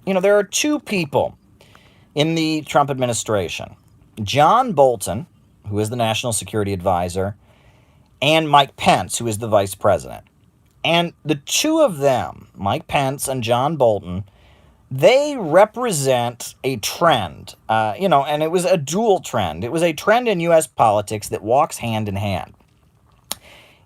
there are two people in the Trump administration: John Bolton, who is the national security advisor, and Mike Pence, who is the vice president. And the two of them, Mike Pence and John Bolton, they represent a trend, and it was a dual trend. It was a trend in U.S. politics that walks hand in hand.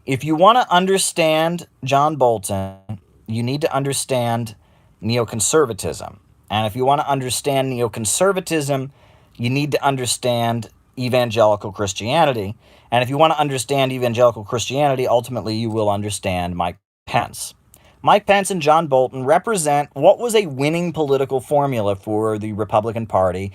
If you want to understand John Bolton, you need to understand neoconservatism. And if you want to understand neoconservatism, you need to understand evangelical Christianity. And if you want to understand evangelical Christianity, ultimately you will understand Mike Pence. Mike Pence and John Bolton represent what was a winning political formula for the Republican Party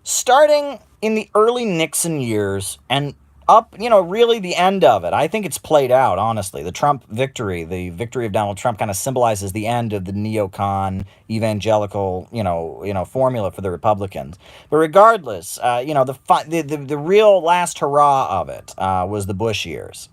starting in the early Nixon years and up, really the end of it. I think it's played out, honestly. The Trump victory, the victory of Donald Trump, kind of symbolizes the end of the neocon evangelical, formula for the Republicans. But regardless, the real last hurrah of it was the Bush years.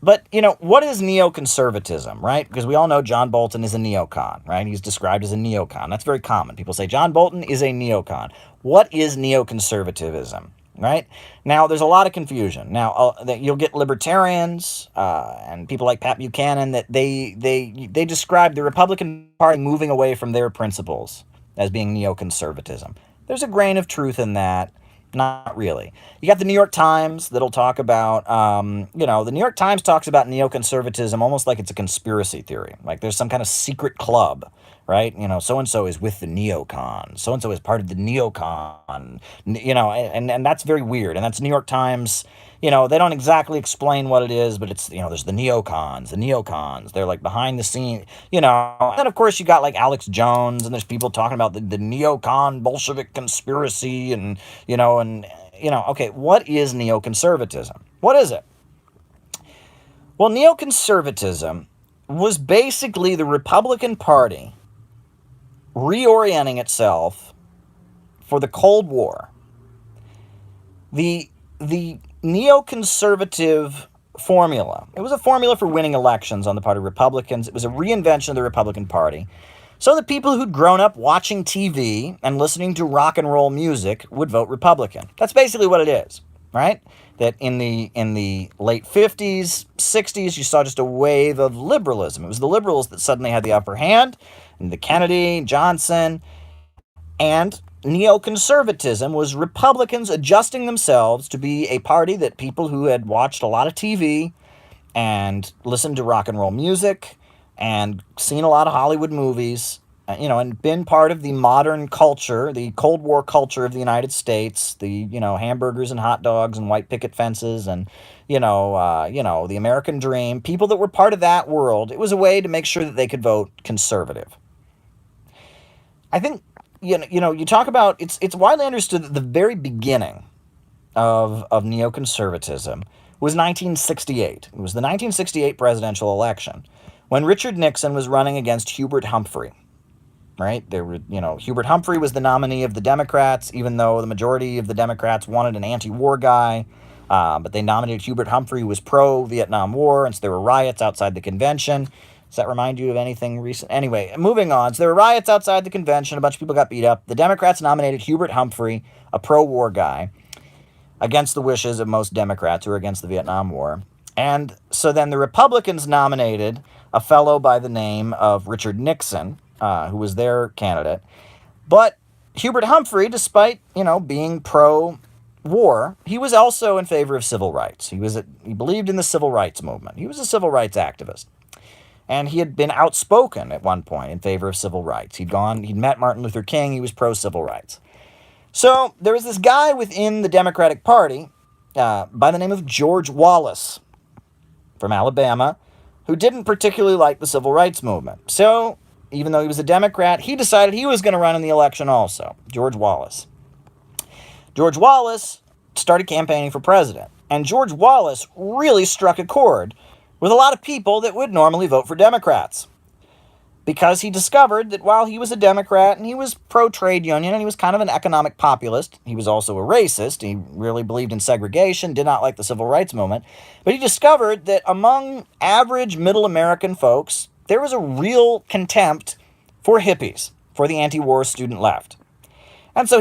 But, what is neoconservatism, right? Because we all know John Bolton is a neocon, right? He's described as a neocon. That's very common. People say John Bolton is a neocon. What is neoconservatism, right? Now, there's a lot of confusion. Now, that you'll get libertarians and people like Pat Buchanan that they describe the Republican Party moving away from their principles as being neoconservatism. There's a grain of truth in that. Not really. You got the New York Times that'll talk about, the New York Times talks about neoconservatism almost like it's a conspiracy theory. Like there's some kind of secret club, right? So-and-so is with the neocons. So-and-so is part of the neocon, and that's very weird. And that's New York Times. They don't exactly explain what it is, but it's, there's the neocons. They're like behind the scene, And then, of course, you got like Alex Jones, and there's people talking about the neocon Bolshevik conspiracy, okay, what is neoconservatism? What is it? Well, neoconservatism was basically the Republican Party reorienting itself for the Cold War. The neoconservative formula. It was a formula for winning elections on the part of Republicans. It was a reinvention of the Republican Party. So the people who'd grown up watching TV and listening to rock and roll music would vote Republican. That's basically what it is, right? That in the late 50s, 60s, you saw just a wave of liberalism. It was the liberals that suddenly had the upper hand, and the Kennedy, Johnson, and neoconservatism was Republicans adjusting themselves to be a party that people who had watched a lot of TV and listened to rock and roll music and seen a lot of Hollywood movies, and been part of the modern culture, the Cold War culture of the United States, the, hamburgers and hot dogs and white picket fences and, the American dream, people that were part of that world. It was a way to make sure that they could vote conservative. I think, you talk about, it's widely understood that the very beginning of neoconservatism was 1968. It was the 1968 presidential election when Richard Nixon was running against Hubert Humphrey, right? Hubert Humphrey was the nominee of the Democrats, even though the majority of the Democrats wanted an anti-war guy, but they nominated Hubert Humphrey, who was pro-Vietnam War, and so there were riots outside the convention. Does that remind you of anything recent? Anyway, moving on. So there were riots outside the convention. A bunch of people got beat up. The Democrats nominated Hubert Humphrey, a pro-war guy, against the wishes of most Democrats who were against the Vietnam War. And so then the Republicans nominated a fellow by the name of Richard Nixon, who was their candidate. But Hubert Humphrey, despite, being pro-war, he was also in favor of civil rights. He believed in the civil rights movement. He was a civil rights activist. And he had been outspoken at one point in favor of civil rights. He'd met Martin Luther King. He was pro-civil rights. So there was this guy within the Democratic Party by the name of George Wallace from Alabama, who didn't particularly like the civil rights movement. So even though he was a Democrat, he decided he was going to run in the election also. George Wallace. George Wallace started campaigning for president. And George Wallace really struck a chord with a lot of people that would normally vote for Democrats. Because he discovered that while he was a Democrat and he was pro-trade union and he was kind of an economic populist, he was also a racist. He really believed in segregation, did not like the civil rights movement. But he discovered that among average middle American folks, there was a real contempt for hippies, for the anti-war student left. And so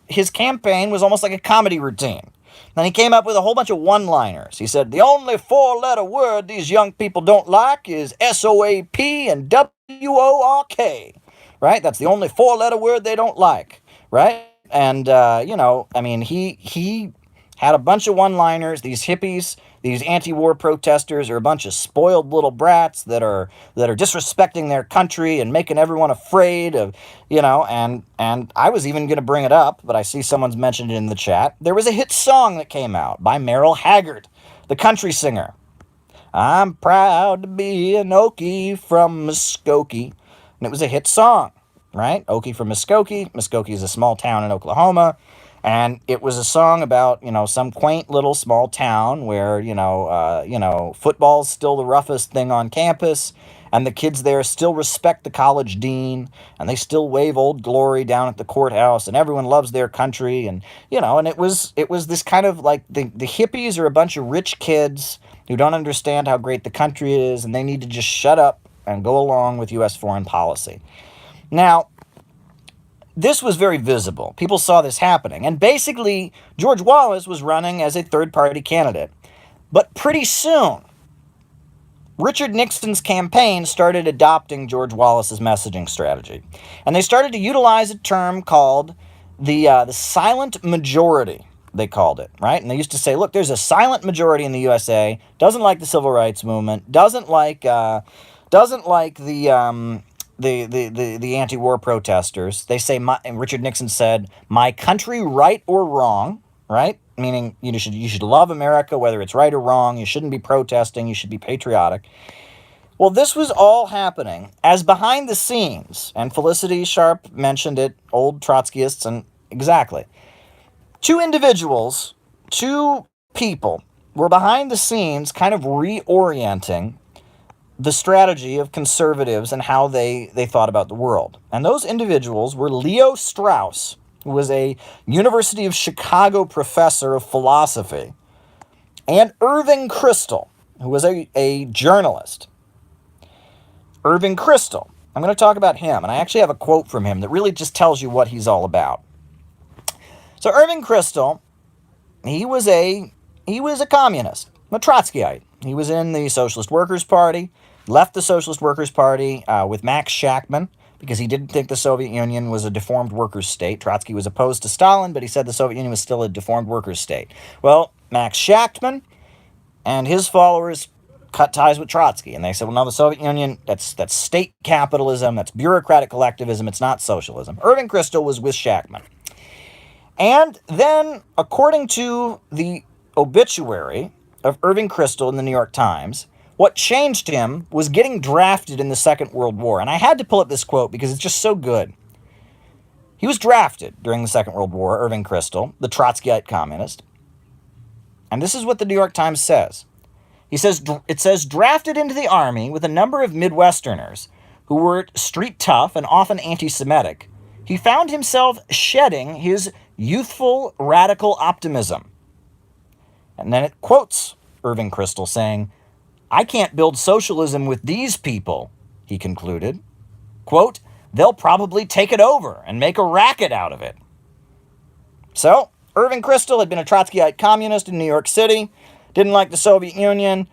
his campaign was almost like a comedy routine. Then he came up with a whole bunch of one-liners. He said, the only four-letter word these young people don't like is SOAP and WORK, right? That's the only four-letter word they don't like, right? And, he had a bunch of one-liners. These hippies, these anti-war protesters are a bunch of spoiled little brats that are disrespecting their country and making everyone afraid of, and I was even going to bring it up, but I see someone's mentioned it in the chat. There was a hit song that came out by Merrill Haggard, the country singer. I'm proud to be an Okie from Muskogee. And it was a hit song, right? Okie from Muskogee. Muskogee is a small town in Oklahoma. And it was a song about, some quaint little small town where, football's still the roughest thing on campus, and the kids there still respect the college dean, and they still wave Old Glory down at the courthouse, and everyone loves their country, and, and it was this kind of like the hippies are a bunch of rich kids who don't understand how great the country is, and they need to just shut up and go along with U.S. foreign policy. Now, this was very visible. People saw this happening. And basically, George Wallace was running as a third-party candidate. But pretty soon, Richard Nixon's campaign started adopting George Wallace's messaging strategy. And they started to utilize a term called the silent majority, they called it, right? And they used to say, look, there's a silent majority in the USA, doesn't like the civil rights movement, doesn't like the anti-war protesters. They say, Richard Nixon said, my country right or wrong, right? Meaning you should love America, whether it's right or wrong. You shouldn't be protesting. You should be patriotic. Well, this was all happening as behind the scenes, and Felicity Sharp mentioned it, old Trotskyists, and exactly. Two people were behind the scenes kind of reorienting the strategy of conservatives and how they thought about the world. And those individuals were Leo Strauss, who was a University of Chicago professor of philosophy, and Irving Kristol, who was a journalist. Irving Kristol, I'm going to talk about him, and I actually have a quote from him that really just tells you what he's all about. So Irving Kristol, he was a communist, a Trotskyite. He was in the Socialist Workers' Party, left the Socialist Workers' Party with Max Shachtman because he didn't think the Soviet Union was a deformed workers' state. Trotsky was opposed to Stalin, but he said the Soviet Union was still a deformed workers' state. Well, Max Shachtman and his followers cut ties with Trotsky, and they said, well, no, the Soviet Union, that's state capitalism, that's bureaucratic collectivism, it's not socialism. Irving Kristol was with Shachtman. And then, according to the obituary of Irving Kristol in the New York Times, what changed him was getting drafted in the Second World War. And I had to pull up this quote because it's just so good. He was drafted during the Second World War, Irving Kristol, the Trotskyite communist. And this is what the New York Times says. It says, drafted into the army with a number of Midwesterners who were street tough and often anti-Semitic, he found himself shedding his youthful radical optimism. And then it quotes Irving Kristol saying, I can't build socialism with these people, he concluded. Quote, they'll probably take it over and make a racket out of it. So, Irving Kristol had been a Trotskyite communist in New York City, didn't like the Soviet Union,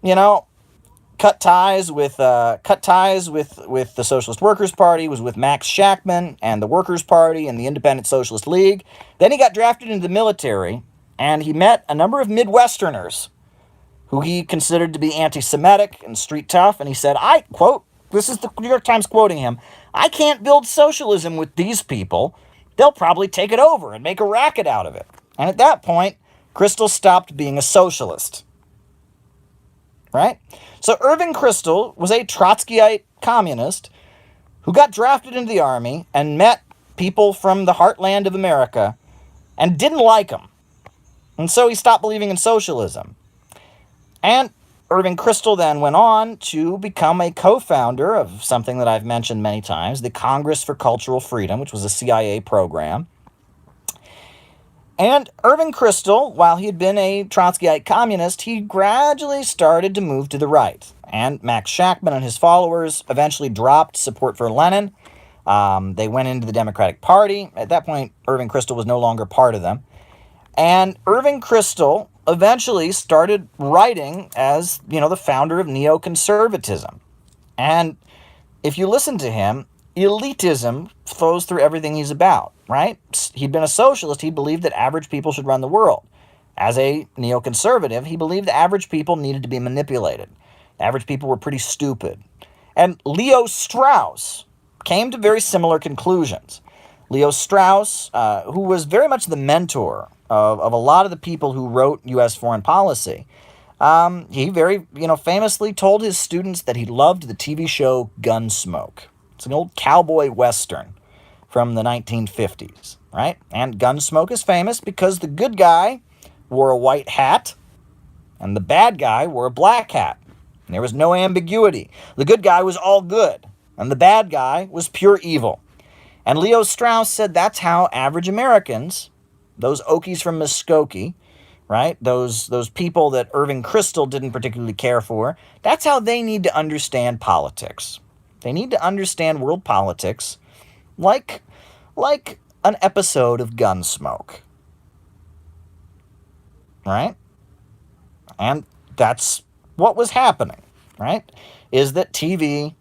cut ties with the Socialist Workers' Party, was with Max Shachtman and the Workers' Party and the Independent Socialist League. Then he got drafted into the military, and he met a number of Midwesterners who he considered to be anti-Semitic and street tough, and he said, I, quote, this is the New York Times quoting him, I can't build socialism with these people. They'll probably take it over and make a racket out of it. And at that point, Kristol stopped being a socialist. Right? So Irving Kristol was a Trotskyite communist who got drafted into the army and met people from the heartland of America and didn't like them. And so he stopped believing in socialism. And Irving Kristol then went on to become a co-founder of something that I've mentioned many times, the Congress for Cultural Freedom, which was a CIA program. And Irving Kristol, while he had been a Trotskyite communist, he gradually started to move to the right. And Max Shachtman and his followers eventually dropped support for Lenin, They went into the Democratic Party. At that point, Irving Kristol was no longer part of them. And Irving Kristol eventually started writing as, the founder of neoconservatism. And if you listen to him, elitism flows through everything he's about, right? He'd been a socialist. He believed that average people should run the world. As a neoconservative, he believed the average people needed to be manipulated. Average people were pretty stupid. And Leo Strauss came to very similar conclusions. Leo Strauss, who was very much the mentor of a lot of the people who wrote U.S. foreign policy, he very, famously told his students that he loved the TV show Gunsmoke. It's an old cowboy western from the 1950s, right? And Gunsmoke is famous because the good guy wore a white hat and the bad guy wore a black hat. And there was no ambiguity. The good guy was all good and the bad guy was pure evil. And Leo Strauss said that's how average Americans, those Okies from Muskogee, right, those people that Irving Kristol didn't particularly care for, that's how they need to understand politics. They need to understand world politics like an episode of Gunsmoke. Right? And that's what was happening, right? Is that TV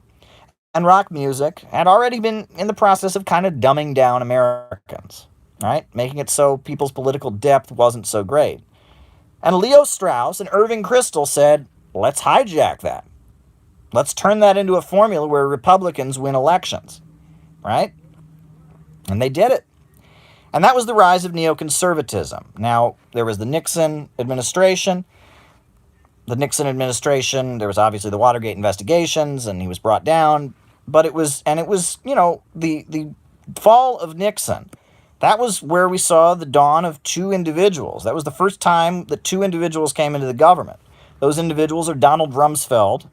and rock music had already been in the process of kind of dumbing down Americans, right? Making it so people's political depth wasn't so great. And Leo Strauss and Irving Kristol said, let's hijack that. Let's turn that into a formula where Republicans win elections, right? And they did it. And that was the rise of neoconservatism. Now, there was the Nixon administration. The Nixon administration, there was obviously the Watergate investigations, and he was brought down. But it was the fall of Nixon. That was where we saw the dawn of two individuals. That was the first time that two individuals came into the government. Those individuals are Donald Rumsfeld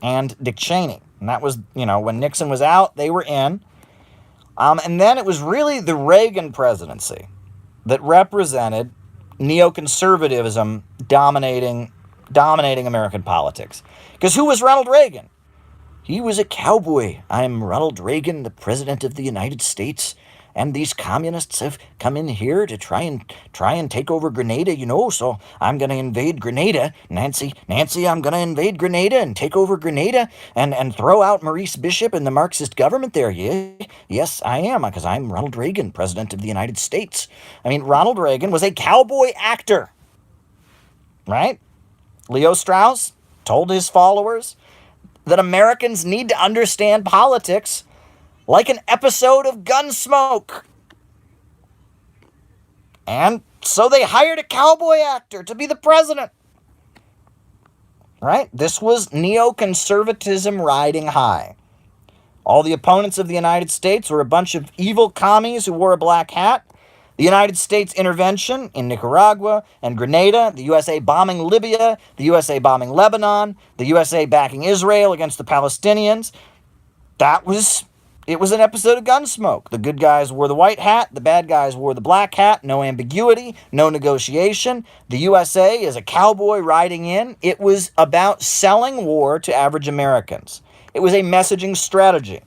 and Dick Cheney. And that was, when Nixon was out, they were in. And then it was really the Reagan presidency that represented neoconservatism dominating American politics. Because who was Ronald Reagan? He was a cowboy. I'm Ronald Reagan, the President of the United States, and these communists have come in here to try and take over Grenada, so I'm going to invade Grenada. Nancy, I'm going to invade Grenada and take over Grenada and throw out Maurice Bishop and the Marxist government there. Yeah, yes, I am, because I'm Ronald Reagan, President of the United States. I mean, Ronald Reagan was a cowboy actor, right? Leo Strauss told his followers that Americans need to understand politics like an episode of Gunsmoke. And so they hired a cowboy actor to be the president. Right? This was neoconservatism riding high. All the opponents of the United States were a bunch of evil commies who wore a black hat. The United States intervention in Nicaragua and Grenada, the USA bombing Libya, the USA bombing Lebanon, the USA backing Israel against the Palestinians, it was an episode of Gunsmoke. The good guys wore the white hat, the bad guys wore the black hat, no ambiguity, no negotiation. The USA is a cowboy riding in. It was about selling war to average Americans. It was a messaging strategy.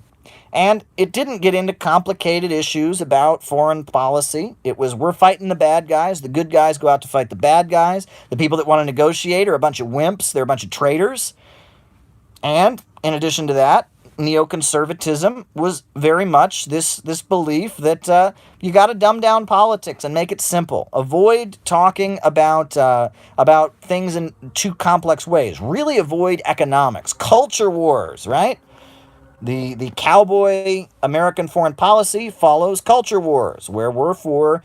And it didn't get into complicated issues about foreign policy. It was, we're fighting the bad guys. The good guys go out to fight the bad guys. The people that want to negotiate are a bunch of wimps. They're a bunch of traitors. And in addition to that, neoconservatism was very much this belief that you got to dumb down politics and make it simple. Avoid talking about things in too complex ways. Really avoid economics, culture wars, right? The cowboy American foreign policy follows culture wars, where we're for,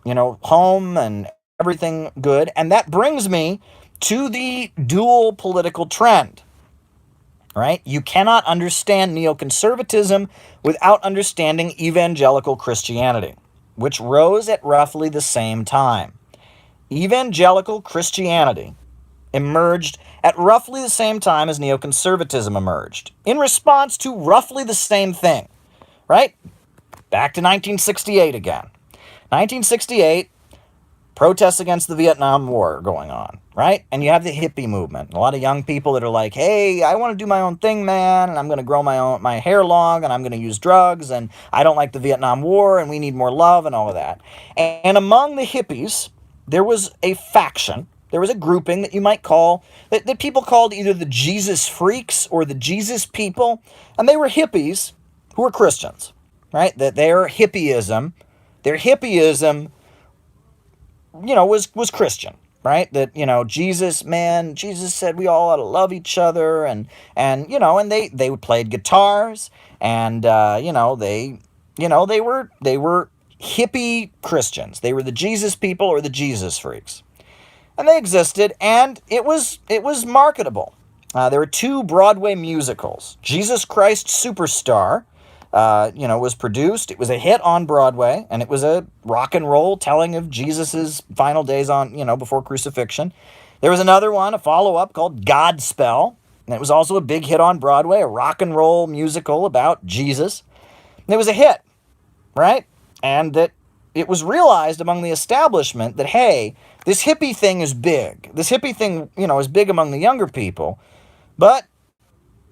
home and everything good. And that brings me to the dual political trend, right? You cannot understand neoconservatism without understanding evangelical Christianity, which rose at roughly the same time. Evangelical Christianity emerged at roughly the same time as neoconservatism emerged, in response to roughly the same thing, right? Back to 1968 again. 1968, protests against the Vietnam War are going on. right? And you have the hippie movement. A lot of young people that are like, hey, I want to do my own thing, man, and I'm going to grow my hair long, and I'm going to use drugs, and I don't like the Vietnam War, and we need more love, and all of that. And among the hippies, there was a faction, there was a grouping that you might call, that people called either the Jesus freaks or the Jesus people, and they were hippies who were Christians, right? That their hippieism, was Christian, right? That, Jesus, man, Jesus said we all ought to love each other, and they played guitars, and they were hippie Christians. They were the Jesus people or the Jesus freaks. And they existed, and it was marketable. There were 2 Broadway musicals. Jesus Christ Superstar, was produced. It was a hit on Broadway, and it was a rock and roll telling of Jesus's final days on, before crucifixion. There was another one, a follow-up called Godspell, and it was also a big hit on Broadway, a rock and roll musical about Jesus. And it was a hit, right? And that it was realized among the establishment that, hey, this hippie thing is big. This hippie thing, is big among the younger people, but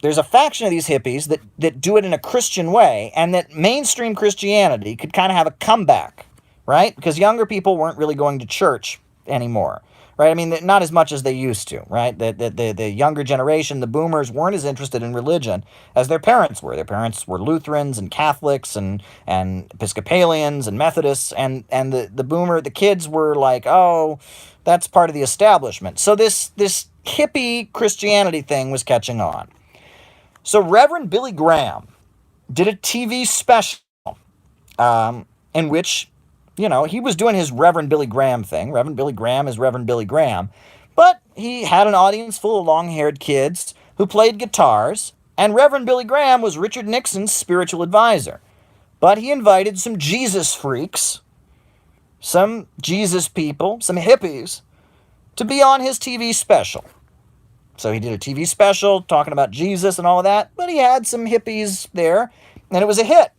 there's a faction of these hippies that do it in a Christian way, and that mainstream Christianity could kind of have a comeback, right? Because younger people weren't really going to church anymore, right? I mean, not as much as they used to, right? The younger generation, the boomers, weren't as interested in religion as their parents were. Their parents were Lutherans and Catholics and Episcopalians and Methodists, and the kids were like, oh, that's part of the establishment. So this hippie Christianity thing was catching on. So Reverend Billy Graham did a TV special in which, he was doing his Reverend Billy Graham thing. Reverend Billy Graham is Reverend Billy Graham. But he had an audience full of long-haired kids who played guitars, and Reverend Billy Graham was Richard Nixon's spiritual advisor. But he invited some Jesus freaks, some Jesus people, some hippies, to be on his TV special. So he did a TV special talking about Jesus and all of that, but he had some hippies there, and it was a hit.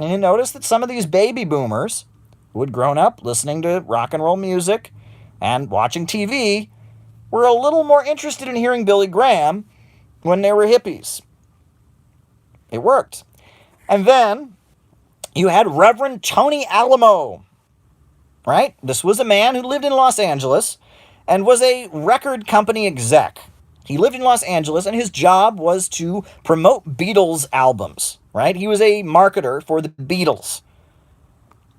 And you notice that some of these baby boomers who had grown up listening to rock and roll music and watching TV were a little more interested in hearing Billy Graham when they were hippies. It worked. And then you had Reverend Tony Alamo, right? This was a man who lived in Los Angeles and was a record company exec. He lived in Los Angeles, and his job was to promote Beatles albums, right? He was a marketer for the Beatles.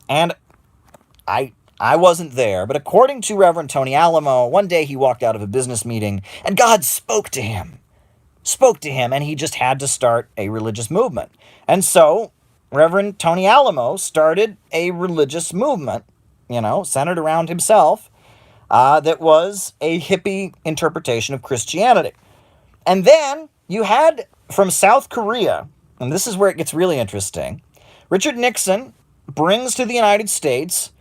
And I wasn't there, but according to Reverend Tony Alamo, one day he walked out of a business meeting, and God spoke to him, and he just had to start a religious movement. And so Reverend Tony Alamo started a religious movement, centered around himself, that was a hippie interpretation of Christianity. And then you had from South Korea, and this is where it gets really interesting, Richard Nixon brings to the United States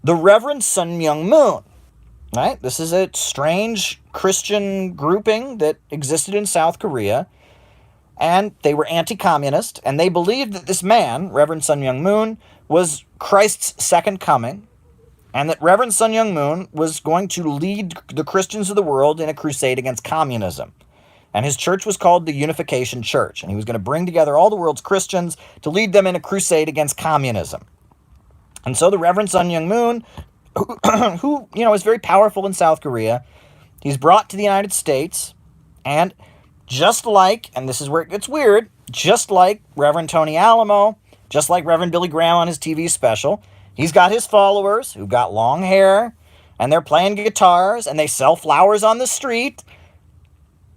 the Reverend Sun Myung Moon, right? This is a strange Christian grouping that existed in South Korea, and they were anti-communist, and they believed that this man, Reverend Sun Myung Moon, was Christ's second coming, and that Reverend Sun Myung Moon was going to lead the Christians of the world in a crusade against communism. And his church was called the Unification Church, and he was going to bring together all the world's Christians to lead them in a crusade against communism. And so the Reverend Sun Myung Moon, who is very powerful in South Korea, he's brought to the United States, and just like, and this is where it gets weird, just like Reverend Tony Alamo, just like Reverend Billy Graham on his TV special, he's got his followers who've got long hair, and they're playing guitars, and they sell flowers on the street,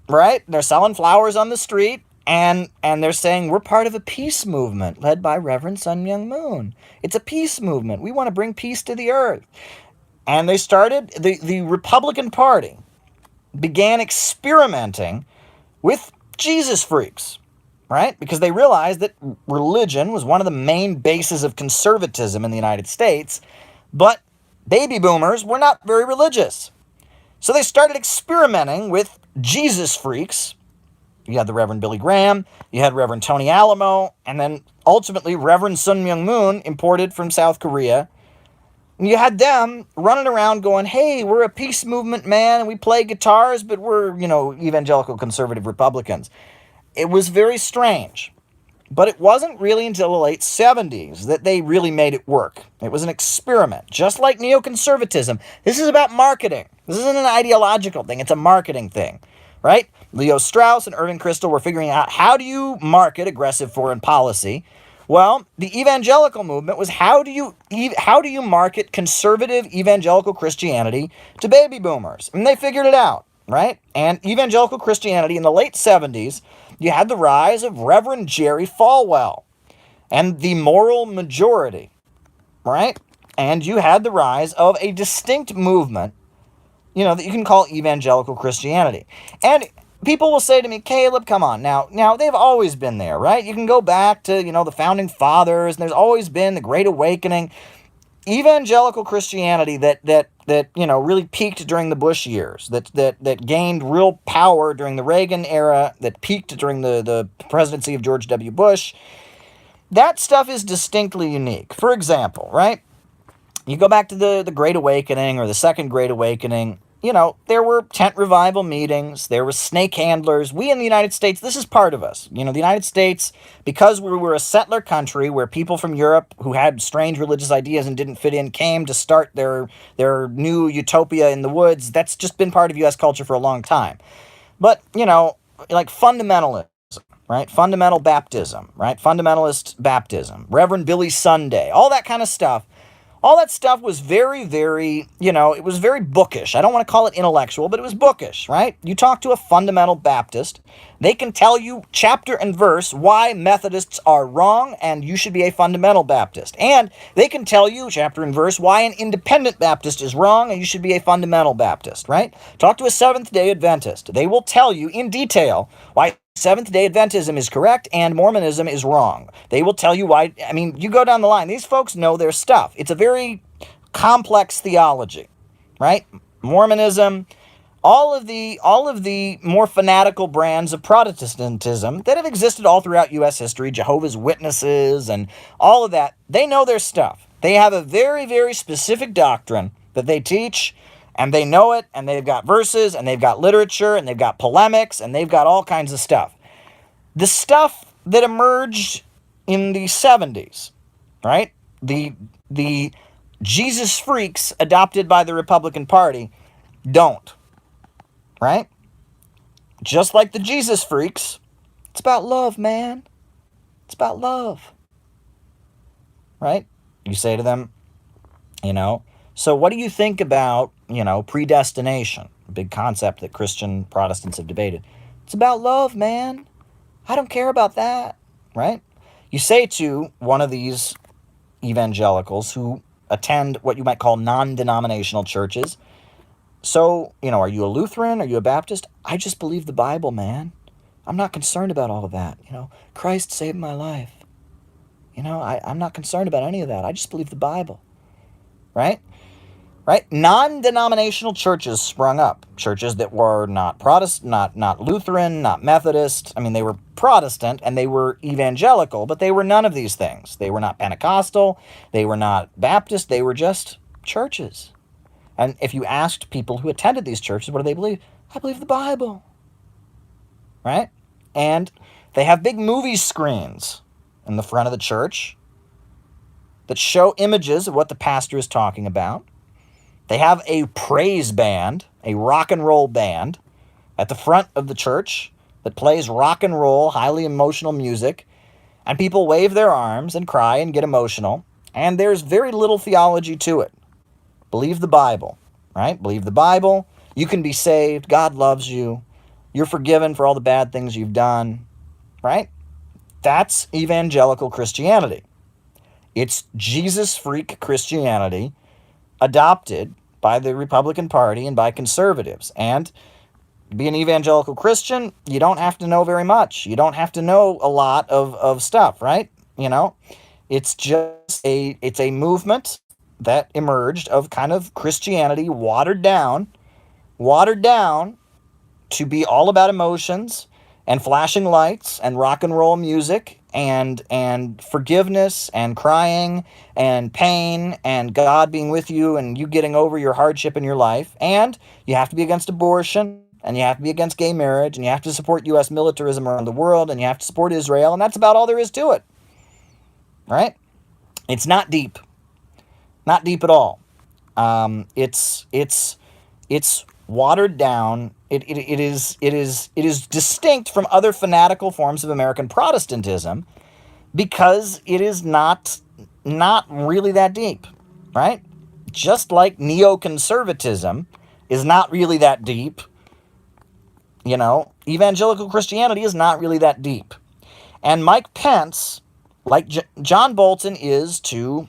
right? They're selling flowers on the street, and they're saying, we're part of a peace movement led by Reverend Sun Myung Moon. It's a peace movement. We want to bring peace to the earth. And they started, the Republican Party began experimenting with Jesus freaks, right? Because they realized that religion was one of the main bases of conservatism in the United States, but baby boomers were not very religious. So they started experimenting with Jesus freaks. You had the Reverend Billy Graham, you had Reverend Tony Alamo, and then ultimately Reverend Sun Myung Moon, imported from South Korea. You had them running around going, hey, we're a peace movement, man, and we play guitars, but we're, evangelical conservative Republicans. It was very strange. But it wasn't really until the late 70s that they really made it work. It was an experiment, just like neoconservatism. This is about marketing. This isn't an ideological thing, it's a marketing thing, right? Leo Strauss and Irving Kristol were figuring out, how do you market aggressive foreign policy? Well, the evangelical movement was, how do you market conservative evangelical Christianity to baby boomers? And they figured it out, right? And evangelical Christianity in the late 70s, you had the rise of Reverend Jerry Falwell and the moral majority, right? And you had the rise of a distinct movement, that you can call evangelical Christianity. And people will say to me, Caleb, come on. Now they've always been there, right? You can go back to, the founding fathers, and there's always been the Great Awakening. Evangelical Christianity that really peaked during the Bush years, that gained real power during the Reagan era, that peaked during the presidency of George W. Bush, that stuff is distinctly unique. For example, right? You go back to the Great Awakening or the Second Great Awakening, there were tent revival meetings, there were snake handlers. We in the United States, this is part of us. The United States, because we were a settler country where people from Europe who had strange religious ideas and didn't fit in came to start their new utopia in the woods, that's just been part of U.S. culture for a long time. But, like fundamentalism, right? Fundamental baptism, right? Fundamentalist baptism, Reverend Billy Sunday, all that kind of stuff. All that stuff was very, very, it was very bookish. I don't want to call it intellectual, but it was bookish, right? You talk to a fundamental Baptist, they can tell you chapter and verse why Methodists are wrong and you should be a fundamental Baptist. And they can tell you chapter and verse why an independent Baptist is wrong and you should be a fundamental Baptist, right? Talk to a Seventh-day Adventist. They will tell you in detail why Seventh-day Adventism is correct and Mormonism is wrong. They will tell you why. I mean, you go down the line. These folks know their stuff. It's a very complex theology, right? Mormonism, all of the more fanatical brands of Protestantism that have existed all throughout U.S. history, Jehovah's Witnesses and all of that, they know their stuff. They have a very, very specific doctrine that they teach, and they know it, and they've got verses, and they've got literature, and they've got polemics, and they've got all kinds of stuff. The stuff that emerged in the 70s, right? The Jesus freaks adopted by the Republican Party don't, right? Just like the Jesus freaks, it's about love, man. It's about love, right? You say to them, so what do you think about, predestination? A big concept that Christian Protestants have debated. It's about love, man. I don't care about that, right? You say to one of these evangelicals who attend what you might call non-denominational churches, so, are you a Lutheran? Are you a Baptist? I just believe the Bible, man. I'm not concerned about all of that. Christ saved my life. I'm not concerned about any of that. I just believe the Bible, right? Right? Non-denominational churches sprung up. Churches that were not Protestant, not Lutheran, not Methodist. I mean, they were Protestant and they were evangelical, but they were none of these things. They were not Pentecostal. They were not Baptist. They were just churches. And if you asked people who attended these churches, what do they believe? I believe the Bible. Right? And they have big movie screens in the front of the church that show images of what the pastor is talking about. They have a praise band, a rock and roll band, at the front of the church that plays rock and roll, highly emotional music, and people wave their arms and cry and get emotional, and there's very little theology to it. Believe the Bible, right? Believe the Bible. You can be saved. God loves you. You're forgiven for all the bad things you've done, right? That's evangelical Christianity. It's Jesus freak Christianity adopted by the Republican Party and by conservatives. And to be an evangelical Christian, you don't have to know very much. You don't have to know a lot of stuff, right? It's just it's a movement that emerged of kind of Christianity watered down to be all about emotions and flashing lights and rock and roll music and forgiveness and crying and pain and God being with you and you getting over your hardship in your life. And you have to be against abortion, and you have to be against gay marriage, and you have to support U.S. militarism around the world, and you have to support Israel, and that's about all there is to it, right? It's not deep. Not deep at all. It's watered down. It is distinct from other fanatical forms of American Protestantism because it is not really that deep, right? Just like neoconservatism is not really that deep, evangelical Christianity is not really that deep. And Mike Pence, like John Bolton is to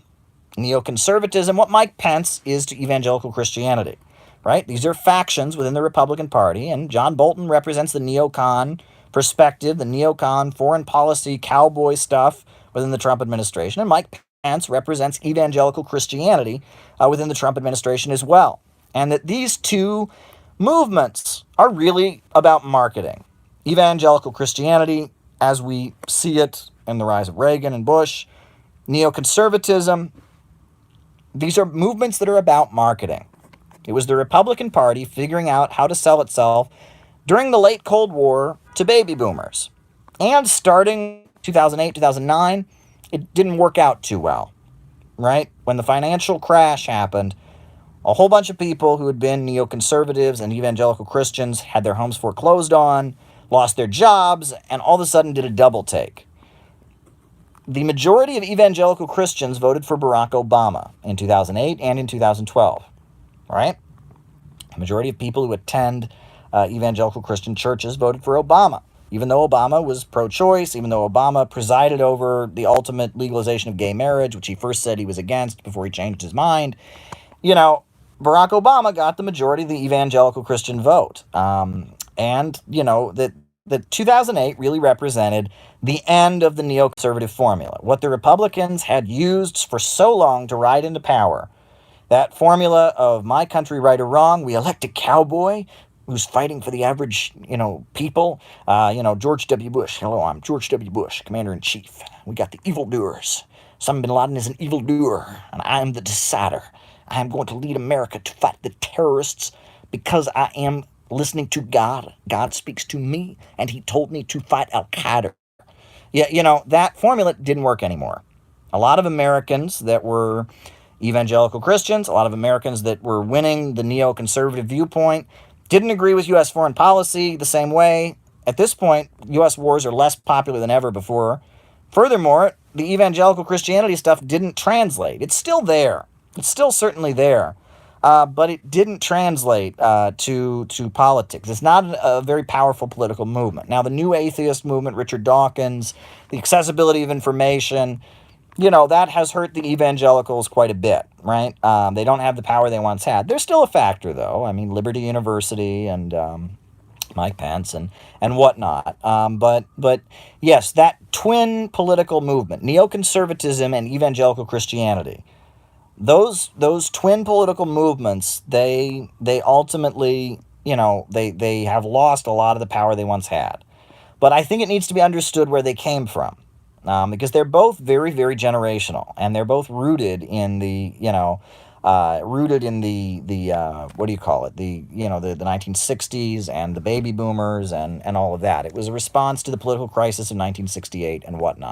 neoconservatism, what Mike Pence is to evangelical Christianity, right? These are factions within the Republican Party, and John Bolton represents the neocon perspective, the neocon foreign policy cowboy stuff within the Trump administration, and Mike Pence represents evangelical Christianity within the Trump administration as well. And that these two movements are really about marketing. Evangelical Christianity, as we see it in the rise of Reagan and Bush, neoconservatism, these are movements that are about marketing. It was the Republican Party figuring out how to sell itself during the late Cold War to baby boomers. And starting 2008, 2009, it didn't work out too well, right? When the financial crash happened, a whole bunch of people who had been neoconservatives and evangelical Christians had their homes foreclosed on, lost their jobs, and all of a sudden did a double take. The majority of evangelical Christians voted for Barack Obama in 2008 and in 2012, right? The majority of people who attend evangelical Christian churches voted for Obama, even though Obama was pro-choice, even though Obama presided over the ultimate legalization of gay marriage, which he first said he was against before he changed his mind. Barack Obama got the majority of the evangelical Christian vote. That 2008 really represented the end of the neoconservative formula. What the Republicans had used for so long to ride into power, that formula of my country right or wrong, we elect a cowboy who's fighting for the average, people. George W. Bush. Hello, I'm George W. Bush, Commander-in-Chief. We got the evildoers. Osama bin Laden is an evildoer, and I am the decider. I am going to lead America to fight the terrorists because I am listening to God. God speaks to me, and he told me to fight Al-Qaeda. Yeah, that formula didn't work anymore. A lot of Americans that were evangelical Christians, a lot of Americans that were winning the neoconservative viewpoint, didn't agree with U.S. foreign policy the same way. At this point, U.S. wars are less popular than ever before. Furthermore, the evangelical Christianity stuff didn't translate. It's still there. It's still certainly there. But it didn't translate to politics. It's not a very powerful political movement. Now, the new atheist movement, Richard Dawkins, the accessibility of information, that has hurt the evangelicals quite a bit, right? They don't have the power they once had. They're still a factor, though. I mean, Liberty University and Mike Pence and whatnot. But yes, that twin political movement, neoconservatism and evangelical Christianity, those twin political movements, they ultimately, they have lost a lot of the power they once had. But I think it needs to be understood where they came from, because they're both very, very generational, and they're both rooted in the, what do you call it? The 1960s and the baby boomers and all of that. It was a response to the political crisis of 1968 and whatnot.